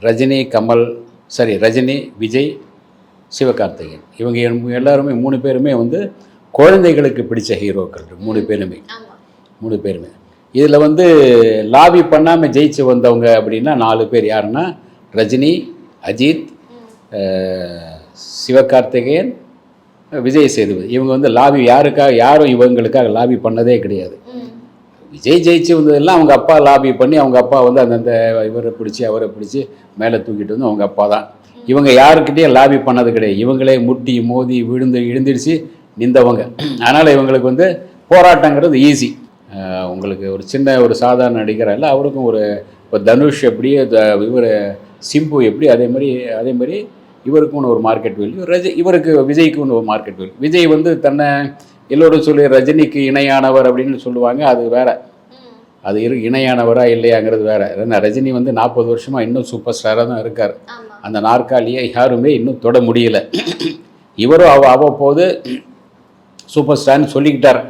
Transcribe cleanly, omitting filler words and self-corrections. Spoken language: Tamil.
ரஜினி, கமல், ரஜினி, விஜய், சிவகார்த்திகேயன். இவங்க எல்லாருமே 3 பேருமே வந்து குழந்தைகளுக்கு பிடிச்ச ஹீரோக்கள் 3 பேருமே. 3 பேருமே. இதில் வந்து லாபி பண்ணாமல் ஜெயிச்சு வந்தவங்க அப்படின்னா 4 பேர். யாருன்னா ரஜினி, அஜித், சிவகார்த்திகேயன், விஜய் சேதுபதி. இவங்க வந்து லாபி யாரும் இவங்களுக்காக லாபி பண்ணதே கிடையாது. விஜய் ஜெயிச்சு வந்ததெல்லாம் அவங்க அப்பா லாபி பண்ணி, அவங்க அப்பா வந்து அந்தந்த இவரை பிடிச்சி அவரை பிடிச்சி மேலே தூக்கிட்டு வந்து அவங்க அப்பா தான். இவங்க யாருக்கிட்டேயும் லாபி பண்ணது கிடையாது. இவங்களே முட்டி மோதி விழுந்துடுச்சு நின்றவங்க. அதனால் இவங்களுக்கு வந்து போராட்டங்கிறது ஈஸி. உங்களுக்கு ஒரு சின்ன ஒரு சாதாரண நடிகரால் அவருக்கும் ஒரு இப்போ தனுஷ் எப்படி, இவர் சிம்பு எப்படி, அதே மாதிரி இவருக்கும் ஒரு மார்க்கெட் வேல்யூ. இவருக்கு விஜய்க்கு ஒரு மார்க்கெட் வேல்யூ. விஜய் வந்து தன்னை எல்லோரும் சொல்லி ரஜினிக்கு இணையானவர் அப்படின்னு சொல்லுவாங்க. அது வேற. அது இணையானவரா இல்லையாங்கிறது வேற. ஏன்னா ரஜினி வந்து 40 வருஷமாக இன்னும் சூப்பர் ஸ்டாராக தான் இருக்கார். அந்த நாற்காலியை யாருமே இன்னும் தொட முடியல. இவரும் அவ்வப்போது சூப்பர் ஸ்டார்னு சொல்லிக்கிட்டார்.